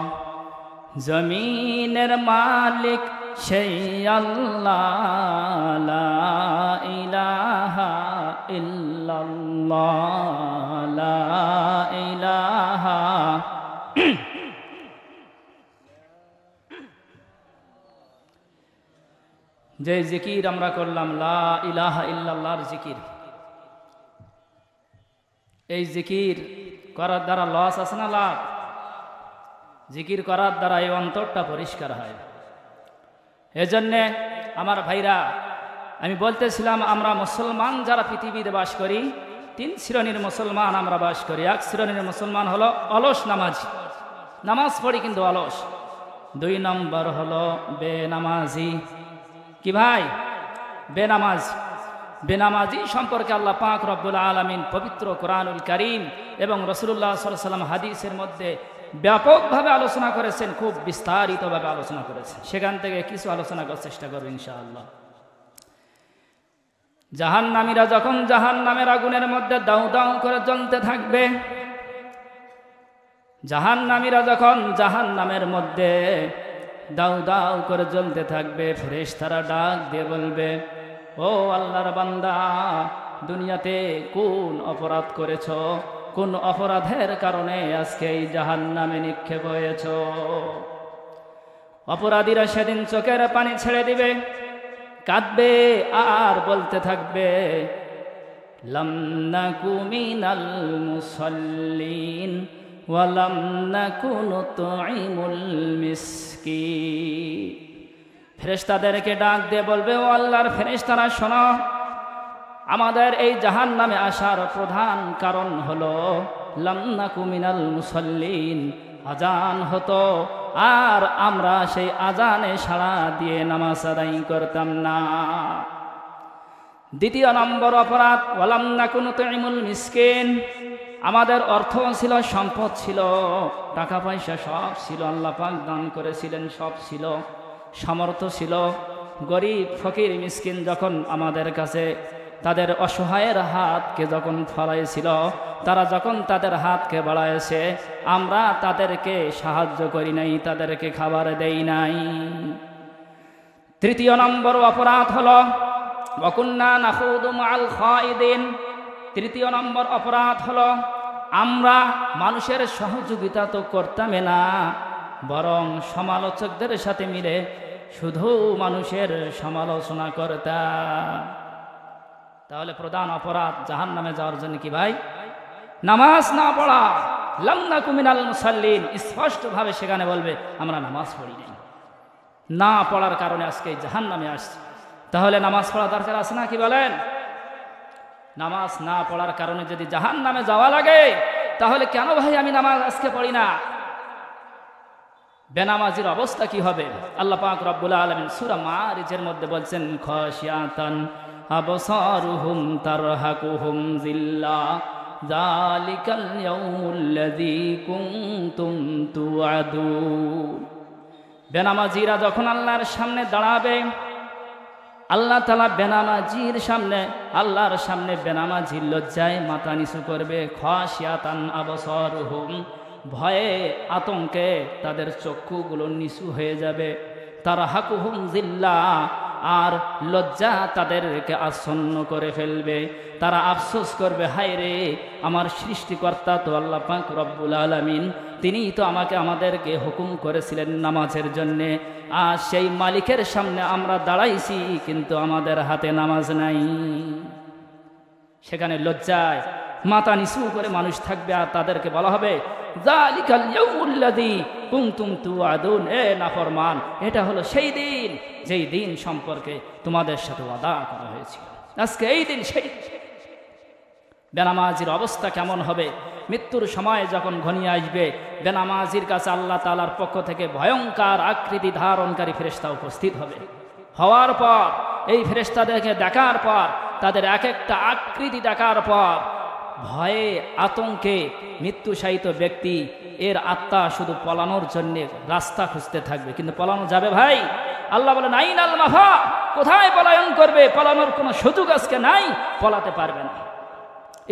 জমিনের মালিক সেই আল্লাহ, লা ইলাহা ইল্লাল্লাহ, লা ইলাহা। যে জিকির আমরা করলাম লা ইলাহা ইল্লাল্লাহর জিকির, এই জিকির করার দ্বারা লস আছে না লাভ? জিকির করার দ্বারা এই অন্তরটা পরিষ্কার হয়। এজন্যে আমার ভাইরা, আমি বলতেছিলাম আমরা মুসলমান যারা পৃথিবীতে বাস করি, তিন শ্রেণীর মুসলমান আমরা বাস করি। এক শ্রেণীর মুসলমান হলো অলস নামাজি, নামাজ পড়ি কিন্তু অলস। দুই নম্বর হলো বেনামাজি। কি ভাই? বেনামাজ। বেনামাজি সম্পর্কে আল্লাহ পাক রব্বুল আলামিন পবিত্র কোরআনুল কারীম এবং রাসূলুল্লাহ সাল্লাল্লাহু আলাইহি ওয়াসাল্লাম হাদিসের মধ্যে ব্যাপকভাবে আলোচনা করেছেন, খুব বিস্তারিতভাবে আলোচনা করেছেন। সেখান থেকে কিছু আলোচনা করার চেষ্টা করব ইনশাআল্লাহ। জাহান্নামীরা যখন জাহান্নামের আগুনের মধ্যে দাউ দাউ করে জ্বলতে থাকবে, জাহান্নামীরা যখন জাহান্নামের মধ্যে দাউ দাউ করে জ্বলতে থাকবে, ফেরেশতারা ডাক দিয়ে বলবে, ও আল্লাহর বান্দা, দুনিয়াতে কোন অপরাধ করেছ, কোন অপরাধের কারণে আজকে এই জাহান্নামে নিক্ষেপ হয়েছ? অপরাধীরা সেদিন চোখের পানি ছেড়ে দিবে, কাঁদবে আর বলতে থাকবে, লাম নাকু মিনাল মুসাল্লিন ওয়া লাম নাকু নুতঈমুল মিসকিন। ফেরেশতাদেরকে ডাক দিয়ে বলবে, ও আল্লাহর ফেরেশতারা শোনো, আমাদের এই জাহান্নামে আসার প্রধান কারণ হলো লাম নাকু মিনাল মুসাল্লিন, আজান হতো আর আমরা সেই আজানে সাড়া দিয়ে নামাজ আদায় করতাম না। দ্বিতীয় নম্বর অপরাধ, ওয়ালাম নাকু নুতঈমুল মিসকিন, আমাদের অর্থ ছিল, সম্পদ ছিল, টাকা পয়সা সব ছিল, আল্লাহ পাক দান করেছিলেন, সব ছিল, সামর্থ্য ছিল। গরিব ফকির মিসকিন যখন আমাদের কাছে তাদের অসহায়ের হাতকে যখন ফলাইছিল, তারা যখন তাদের হাতকে বাড়াইছে, আমরা তাদেরকে সাহায্য করি নাই, তাদেরকে খাবার দেই নাই। তৃতীয় নম্বর অপরাধ হলো ওয়াকুন্না নাখুদু মাআল খায়িদিন, তৃতীয় নম্বর অপরাধ হলো আমরা মানুষের সহযোগিতা তো করতামই না, বরং সমালোচকদের সাথে মিলে শুধু মানুষের সমালোচনা করতাম। তাহলে প্রধান অপরাধ জাহান্নামে যাওয়ার জন্য কি ভাই? নামাজ না পড়া। লাম নাকু মিনাল মুসাল্লিন, স্পষ্টভাবে সেখানে বলবে আমরা নামাজ পড়ি নাই, না পড়ার কারণে আজকে জাহান্নামে আসছে। তাহলে নামাজ পড়া দরকার আছে না, কি বলেন? নামাজ না পড়ার কারণে যদি জাহান্নামে যাওয়া লাগে, তাহলে কেন ভাই আমি নামাজ আজকে পড়ি না? বেনামাজির অবস্থা কি হবে? আল্লাহ পাক রব্বুল আলামিন সূরা মারিজের মধ্যে বলছেন, খাশিয়াতান আবসারুহুম তারহাকুহুম জিল্লাহ যালিকাল ইয়াউমুল্লাযী কুনতুম তুআদুন। বেনামাজিরা যখন আল্লাহর সামনে দাঁড়াবে, আল্লাহ তাআলা বেনামাজির সামনে, আল্লাহর সামনে বেনামাজির লজ্জায় মাথা নিচু করবে। খাশিয়াতান আবসারুহুম, ভয়ে আতঙ্কে তাদের চক্ষুগুলো নিচু হয়ে যাবে। তারহাকুহুম জিল্লাহ, আর লজ্জা তাদেরকে আচ্ছন্ন করে ফেলবে। তারা আফসোস করবে, হায় রে, আমার সৃষ্টিকর্তা তো আল্লাহ পাক রব্বুল আলামিন, তিনিই তো আমাদেরকে হুকুম করেছিলেন নামাজের জন্যে, আর সেই মালিকের সামনে আমরা দাঁড়াইছি, কিন্তু আমাদের হাতে নামাজ নাই। সেখানে লজ্জায় মাথা নিচু করে মানুষ থাকবে, আর তাদেরকে বলা হবে, যালিকাল ইয়াউমুল্লাযী কুনতুম তুআদুন, এ নাফরমান, এটা হলো সেই দিন যেই দিন সম্পর্কে তোমাদের সাথে ওয়াদা করা হয়েছিল। আজকে এই দিন সেই। বেনামাজির অবস্থা কেমন হবে? মৃত্যুর সময় যখন ঘনিয়ে আসবে, বেনামাজির কাছে আল্লাহ তাআলার পক্ষ থেকে ভয়ঙ্কর আকৃতি ধারণকারী ফেরেশতা উপস্থিত হবে। হওয়ার পর এই ফেরেশতাদেরকে দেখার পর, তাদের এক একটা আকৃতি দেখার পর, ভয়ে আতঙ্কে মৃত্যুশায়িত ব্যক্তি এর আত্মা শুধু পলানোর জন্য রাস্তা খুঁজতে থাকবে, কিন্তু পলানো যাবে ভাই? আল্লাহ বলেন, আইনাল মাফা, কোথায় পলায়ন করবে? পলানোর কোনো সুযোগ আজকে নাই, পলাতে পারবে না।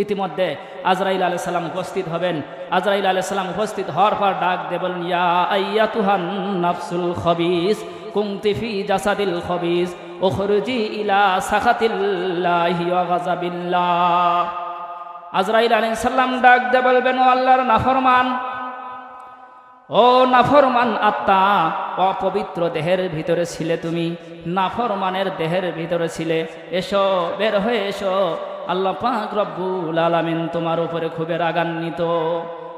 ইতিমধ্যে আজরাইল আলাইহিস সালাম উপস্থিত হবেন। আজরাইল আলাইহিস সালাম উপস্থিত হওয়ার পর ডাক দেবেন, ইয়া আইয়াতুহান নাফসুল খবিস কুনতি ফি জাসাদিল খবিস উখরুজি ইলা সাখাতিল্লাহি ওয়া গাযাবিল্লাহ। আজরাইল আলাইহিস সালাম ডাক দিয়ে বলবেন, ও আল্লাহর নাফরমান, ও নাফরমান আত্মা, অপবিত্র দেহের ভিতরে ছিলে তুমি, নাফরমানের দেহের ভিতরে ছিলে, এসো, বের হয়ে এসো, আল্লাহ পাক রব্বুল আলামিন তোমার উপরে খুবই রাগান্বিত।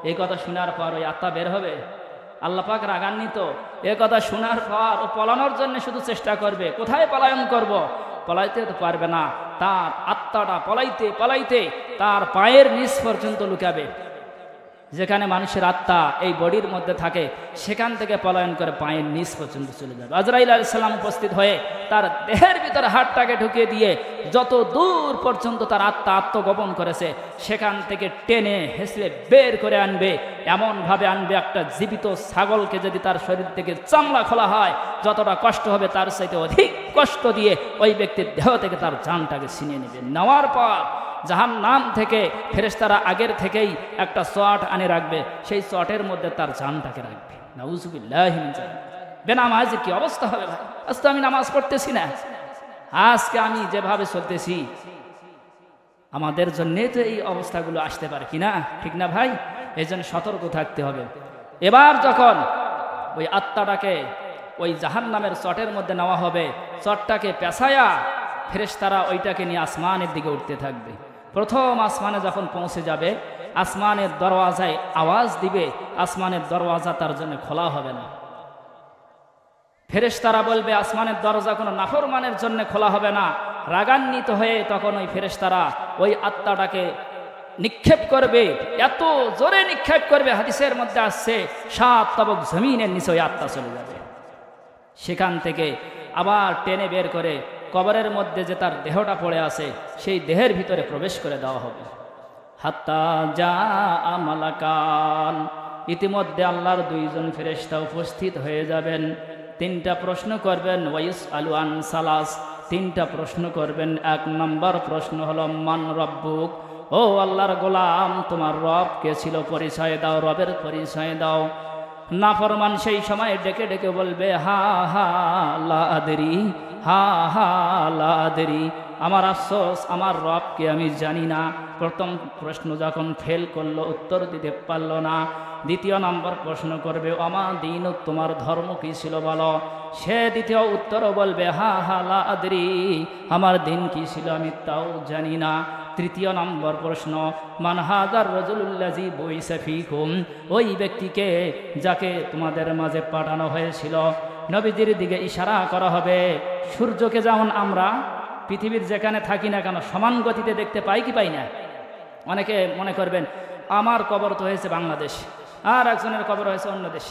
এই কথা শোনার পর ওই আত্মা বের হবে? আল্লাহ পাক রাগান্বিত। এ কথা শোনার পর ও পলানোর জন্য শুধু চেষ্টা করবে। কোথায় পলায়ন করব? পলাইতে তো পারবে না। তার আত্মাটা পলাইতে পলাইতে তার পায়ের নিচ পর্যন্ত লুকাবে। যেখানে মানুষের আত্মা এই বডির মধ্যে থাকে সেখান থেকে পলায়ন করে পায়ের নিচ পর্যন্ত চলে যাবে। আজরাইল আলাইহিস সালাম উপস্থিত হয়ে তার দেহের ভিতরে হাতটাকে ঢুকিয়ে দিয়ে যত দূর পর্যন্ত তার আত্মা আত্মগোপন করেছে সেখান থেকে টেনে হেঁচড়ে বের করে আনবে। এমনভাবে আনবে একটা জীবিত ছাগলকে যদি তার শরীর থেকে চামড়া খোলা হয় যতটা কষ্ট হবে তার চাইতে অধিক কষ্ট দিয়ে ওই ব্যক্তির দেহ থেকে তার জানটাকে ছিনিয়ে নেবে। নেওয়ার পর জাহান্নাম থেকে ফেরেশতারা আগের থেকেই একটা চট আনে রাখবে, সেই চটের মধ্যে তার জানটাকে রাখবে। নাউজুবিল্লাহি মিন যালিক। বেনামাজির কি অবস্থা হবে ভাই? আজ তো আমি নামাজ পড়তেছি না, আজকে আমি যেভাবে চলতেছি আমাদের জন্যে তো এই অবস্থাগুলো আসতে পারে কিনা, ঠিক না ভাই? এই জন্য সতর্ক থাকতে হবে। এবার যখন ওই আত্মাটাকে ওই জাহান্নামের চটের মধ্যে নেওয়া হবে, চটটাকে পেঁচায়া ফেরেশতারা ওইটাকে নিয়ে আসমানের দিকে উঠতে থাকবে। প্রথম আসমানে যখন পৌঁছে যাবে আসমানের দরওয়াজায় আওয়াজ দিবে, আসমানের দরওয়াজা তার জন্য খোলা হবে না। ফেরেশতারা বলবে আসমানের দরজা কোনো নাফরমানের জন্য খোলা হবে না। রাগান্বিত হয়ে তখন ওই ফেরেশতারা ওই আত্মাটাকে নিক্ষেপ করবে, এত জোরে নিক্ষেপ করবে হাদিসের মধ্যে আসছে 7 তবক জমিনের নিচে ওই আত্মা চলে যাবে। সেখান থেকে আবার টেনে বের করে কবরের মধ্যে যে তার দেহটা পড়ে আছে সেই দেহের ভিতরে প্রবেশ করে দেওয়া হবে। হাত্তা যা আমালাকান, ইতিমধ্যে আল্লাহর 2 জন ফেরেশতা উপস্থিত হয়ে যাবেন। 3টা প্রশ্ন করবেন, ওয়াইস আলু আন সালাস, 3টা প্রশ্ন করবেন। 1 নম্বর প্রশ্ন হলো মান রব্বুক, ও আল্লাহর গোলাম তোমার রব কে ছিল, পরিচয় দাও, রবের পরিচয় দাও। নাফরমান সেই সময় ডেকে ডেকে বলবে হা হা লা আদরি, হা হা লা আদরি, আমার আফসোস আমার রবকে আমি জানি না। প্রথম প্রশ্ন যখন ফেল করলো, উত্তর দিতে পারল না, 2য় নম্বর প্রশ্ন করবে আমা দিন, তোমার ধর্ম কি ছিল বলো। সে 2য় উত্তরও বলবে হা হা লা আদরি, আমার দিন কি ছিল আমি তাও জানি না। 3য় নম্বর প্রশ্ন মান হাযার রাজুলুল্লাযী বুইসা ফীকুম, ওই ব্যক্তিকে যাকে তোমাদের মাঝে পাঠানো হয়েছিল। নবীজির দিকে ইশারা করা হবে। সূর্যকে যেমন আমরা পৃথিবীর যেখানে থাকি না কেন সমান গতিতে দেখতে পাই কি পাই না? অনেকে মনে করবেন আমার কবর তো হয়েছে বাংলাদেশ, আর একজনের কবর হয়েছে অন্য দেশ,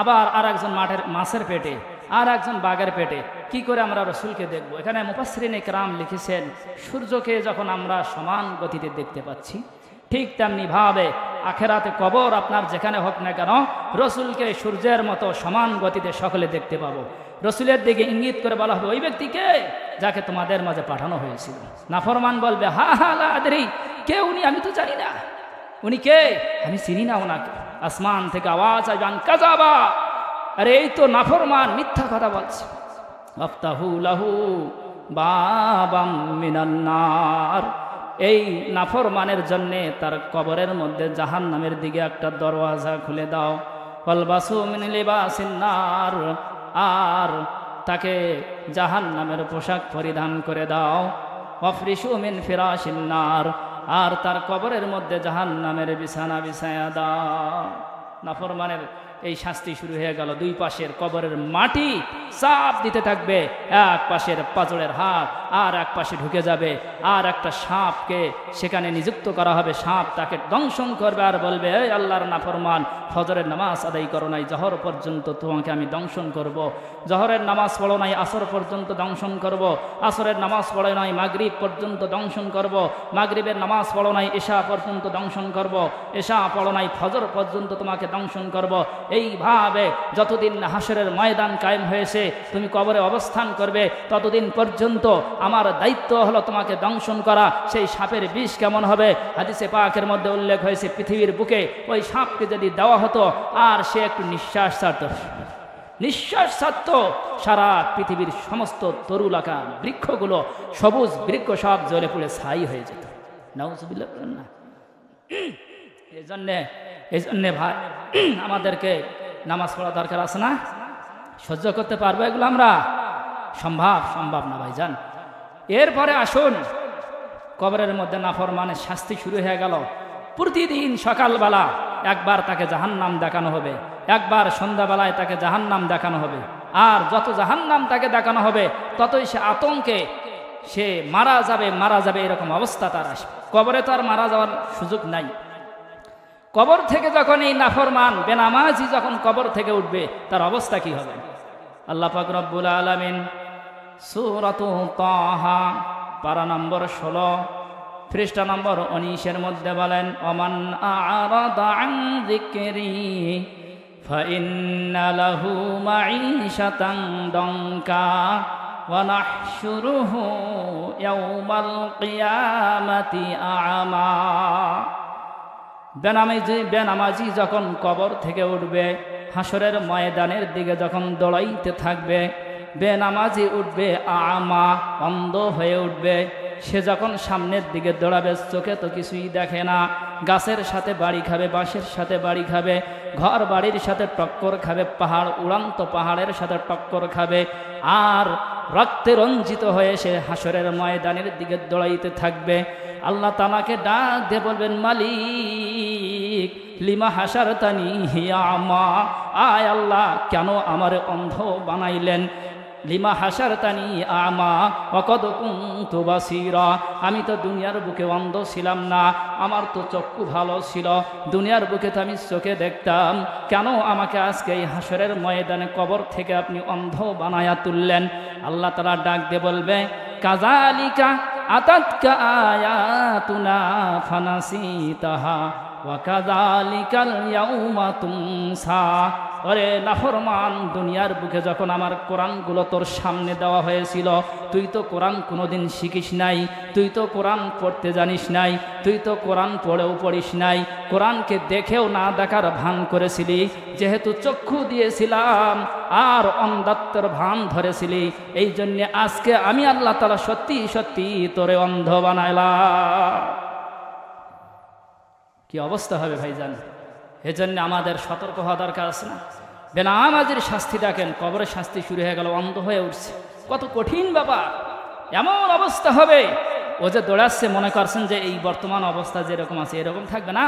আবার আর একজন মাছের পেটে, আর একজন বাঘের পেটে, কি করে আমরা রসুলকে দেখব? এখানে মুফাসসিরিনে কেরাম লিখেছেন সূর্যকে যখন আমরা সমান গতিতে দেখতে পাচ্ছি ঠিক তেমনি ভাবে আখেরাতে কবর আপনার যেখানে হোক না কেন রসুলকে সূর্যের মতো সমান গতিতে সকলে দেখতে পাবো। রসুলের দিকে ইঙ্গিত করে বলা হবে ওই ব্যক্তিকে যাকে তোমাদের মাঝে পাঠানো হয়েছিল। নাফরমান বলবে হা হা লা আদরি, কে উনি? আমি তো জানি না উনি কে, আমি চিনি না ওনাকে। আসমান থেকে আওয়াজ আসবে আন কাযাবা, আরে এই তো নাফরমান মিথ্যা কথা বলছে। আফতাহু লাহু বাবাম মিনান নার, এই নাফরমানের জন্যে তার কবরের মধ্যে জাহান্নামের দিকে একটা দরওয়াজা খুলে দাও। ওয়ালবাসু মিন লিবাসিন নার, আর তাকে জাহান্নামের পোশাক পরিধান করে দাও। ওয়াফরিশু মিন ফিরাশিন নার, আর তার কবরের মধ্যে জাহান্নামের বিছানা বিছায়া দাও। নাফরমানের এই শাস্তি শুরু হয়ে গেল। 2 পাশের কবরের মাটি চাপ দিতে থাকবে, এক পাশের পাজরের হাত আর এক পাশে ঢুকে যাবে, আর একটা সাপকে সেখানে নিযুক্ত করা হবে। সাপ তাকে দংশন করবে আর বলবে এই আল্লাহর নাফরমান, ফজরের নামাজ আদায় করো নাই, জহর পর্যন্ত তোমাকে আমি দংশন করব। জহরের নামাজ পড়ো নাই, আসর পর্যন্ত দংশন করব। আসরের নামাজ পড়ো নাই, মাগরিব পর্যন্ত দংশন করব। মাগরিবের নামাজ পড়ো নাই, এশা পর্যন্ত দংশন করব। এশা পড়ো নাই, ফজর পর্যন্ত তোমাকে দংশন করব। এইভাবে যতদিন হাসরের ময়দান কায়েম হয়েছে তুমি কবরে অবস্থান করবে ততদিন পর্যন্ত আমার দায়িত্ব হলো তোমাকে দংশন করা। সেই সাপের বিষ কেমন হবে? হাদিসে পাকের মধ্যে উল্লেখ হয়েছে পৃথিবীর বুকে ওই সাপকে যদি দেওয়া হতো আর সে একটু নিঃশ্বাস ছাড়ত, সারা পৃথিবীর সমস্ত তরুলাকা বৃক্ষগুলো, সবুজ বৃক্ষ সব জ্বলে পুড়ে ছাই হয়ে যেত। নাউজুবিল্লাহ বলেন না। এই জন্যে ভাই আমাদেরকে নামাজ পড়া দরকার আছে না? সহ্য করতে পারবো এগুলো আমরা? সম্ভব না ভাইজান। এরপরে আসুন, কবরের মধ্যে নাফরমানের শাস্তি শুরু হয়ে গেল। প্রতিদিন সকালবেলা একবার তাকে জাহান্নাম দেখানো হবে, একবার সন্ধ্যাবেলায় তাকে জাহান্নাম দেখানো হবে। আর যত জাহান্নাম তাকে দেখানো হবে ততই সে আতঙ্কে সে মারা যাবে এরকম অবস্থা তার আসবে। কবরে তো আর মারা যাওয়ার সুযোগ নাই। কবর থেকে যখন এই নাফরমান বেনামাজি যখন কবর থেকে উঠবে তার অবস্থা কি হবে? আল্লাহ পাক রব্বুল আলামিন সূরাতু তাহা পারা নম্বর 16 পৃষ্ঠা নম্বর 19 মধ্যে বলেন, ওমান আ'রাদা আন যিকরি ফাইন্না লাহু মাঈশাতান দানকা ওয়া নাহশুরুহু ইয়াওমাল কিয়ামাতি আ'মা। বেনামাজি যখন কবর থেকে উঠবে, হাসরের ময়দানের দিকে যখন দৌড়াইতে থাকবে, বেনামাজি উঠবে আমা, অন্ধ হয়ে উঠবে। সে যখন সামনের দিকে দৌড়াবে চোখে তো কিছুই দেখে না, গাছের সাথে বাড়ি খাবে, বাঁশের সাথে বাড়ি খাবে, ঘর বাড়ির সাথে টক্কর খাবে, পাহাড় উড়ান্ত পাহাড়ের সাথে টক্কর খাবে, আর রক্তে রঞ্জিত হয়ে সে হাসরের ময়দানের দিকে দৌড়াইতে থাকবে। আল্লাহ তাআলাকে ডাক দিয়ে বলবেন, মালিক লিমা হাসারতানি হিয়া আমা, আয় আল্লাহ কেন আমারে অন্ধ বানাইলেন? লিমা হাসারতানি আমা ওয়াকাদ কুনতু বাসীরা, আমি তো দুনিয়ার বুকে অন্ধ ছিলাম না, আমার তো চক্ষু ভালো ছিল, দুনিয়ার বুকে তো আমি চোখে দেখতাম, কেন আমাকে আজকে এই হাসরের ময়দানে কবর থেকে আপনি অন্ধ বানায়া তুললেন? আল্লাহ তাআলা ডাক দিয়ে বলবে, কাযালিকা আতাতকা আয়াতুনা ফানাসিতাহা ওয়া কাযালিকাল ইয়াউমা তুনসা। ওরে নাফরমান, দুনিয়ার বুকে যখন আমার কোরআনগুলো তোর সামনে দেওয়া হয়েছিল, তুই তো কোরআন কোনোদিন শিখিস নাই, তুই তো কোরআন পড়তে জানিস নাই, তুই তো কোরআন পড়েও পড়িস নাই, কোরআনকে দেখেও না দেখার ভান করেছিলি, যেহেতু চক্ষু দিয়েছিলাম আর অন্ধত্বের ভান ধরেছিলি, এই জন্যে আজকে আমি আল্লাহ তাআলা সত্যি সত্যি তোরে অন্ধ বানাইলাম। কি অবস্থা হবে ভাইজান? এজন্য আমাদের সতর্ক হওয়া দরকার আছে না? বেনামাজির শাস্তি দেখেন, কবরের শাস্তি শুরু হয়ে গেল, অন্ধ হয়ে উঠছে, কত কঠিন ব্যাপার। এমন অবস্থা হবে, ও যে দৌড়াচ্ছে মনে করছেন যে এই বর্তমান অবস্থা যেরকম আছে এরকম থাকবে না।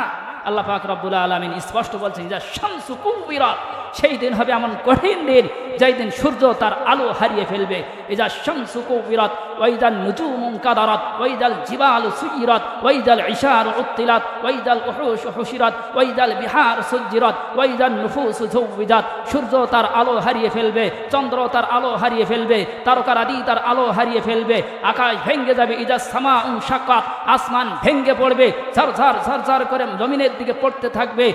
আল্লাহ পাক রব্বুল আলামিন স্পষ্ট বলছেন, যা শামসু কুবিরাত, সেই দিন হবে এমন কঠিন দিন যেই দিন সূর্য তার আলো হারিয়ে ফেলবে। ইজা শামসু কুবিরাত ওয়াইদাল নুজুমু কাদারাত ওয়াইদাল জিবালু সুইরাত ওয়াইদাল ইশারু উত্তিলাত ওয়াইদাল উহুশু হুশিরাত ওয়াইদাল বিহার সুজ্জিরাত ওয়াইদান নুফুসু যুওয়াজাত। সূর্য তার আলো হারিয়ে ফেলবে, চন্দ্র তার আলো হারিয়ে ফেলবে, তারকারাদি তার আলো হারিয়ে ফেলবে, আকাশ ভেঙে যাবে। ইজা সামাউ শাক্কাত, আসমান ভেঙে পড়বে, ঝরঝর ঝরঝর করে জমিনের দিকে পড়তে থাকবে,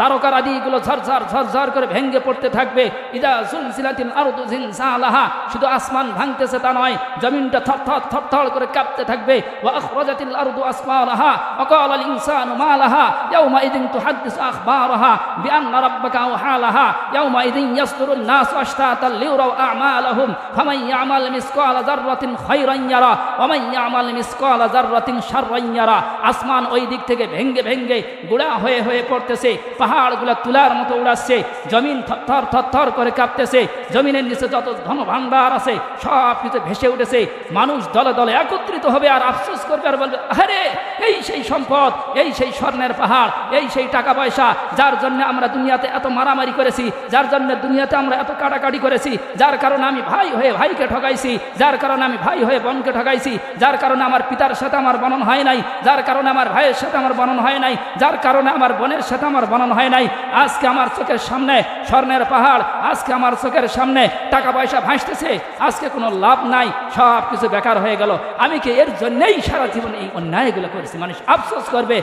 তারকার আদিগুলো ঝরঝর ঝরঝর করে ভেঙে পড়তে থাকবে। ইদা জুলজিলাতিল আরদু জিলজালাহা, শুধু আসমান ভাঙতেছে তা নয়, জমিনটা থরথর থরথর করে কাঁপতে থাকবে। ওয়া আখরাজাতিল আরদু আসফালাহা ওয়া ক্বালাল ইনসানু মা লাহা ইয়াওমা ইযিন তুহাদ্দিসু আখবারাহা বিআন্না রাব্বাকা আওহালাহা ইয়াওমা ইযিন ইয়াসদুরুন নাসু আশতাতাল লিউরাউ আ'মালাহুম ফামান ইয়ামাল মিসকালা যাররাতিন খায়রান ইয়ারা ওয়া মান ইয়ামাল মিসকালা যাররাতিন শাররান ইয়ারা। আসমান ওই দিক থেকে ভেঙে ভেঙে গুঁড়া হয়ে হয়ে পড়তেছে, পাহাড়গুলো তুলার মতো উড়াচ্ছে, জমিন থরথর থরথর করে কাঁপতেছে, জমিনের নিচে যত ধন ভাণ্ডার আছে সব কিছু ভেসে উঠেছে। মানুষ দলে দলে একত্রিত হবে আর আফসোস করবে আর বলবে, আরে এই সেই সম্পদ, এই সেই স্বর্ণের পাহাড়, এই সেই টাকা পয়সা, যার জন্য আমরা দুনিয়াতে এত মারামারি করেছি, যার জন্য দুনিয়াতে আমরা এত কাটাকাটি করেছি, যার কারণে আমি ভাই হয়ে ভাইকে ঠকাইছি, যার কারণে আমি ভাই হয়ে বোনকে ঠকাইছি, যার কারণে আমার পিতার সাথে আমার বনন হয় নাই, যার কারণে আমার ভাইয়ের সাথে আমার বনন হয় নাই, যার কারণে আমার বোনের সাথে আমার বনন হয় নাই। আজকে আমার চোখের সামনে স্বর্ণের পাহাড়, আজকে আমার চোখের সামনে টাকা পয়সা ভাসতেছে, আজকে কোনো লাভ নাই, সব কিছু বেকার হয়ে গেল। আমি কি এর জন্যই সারা জীবন এই অন্যায়গুলো করেছি? মানুষ আফসোস করবে।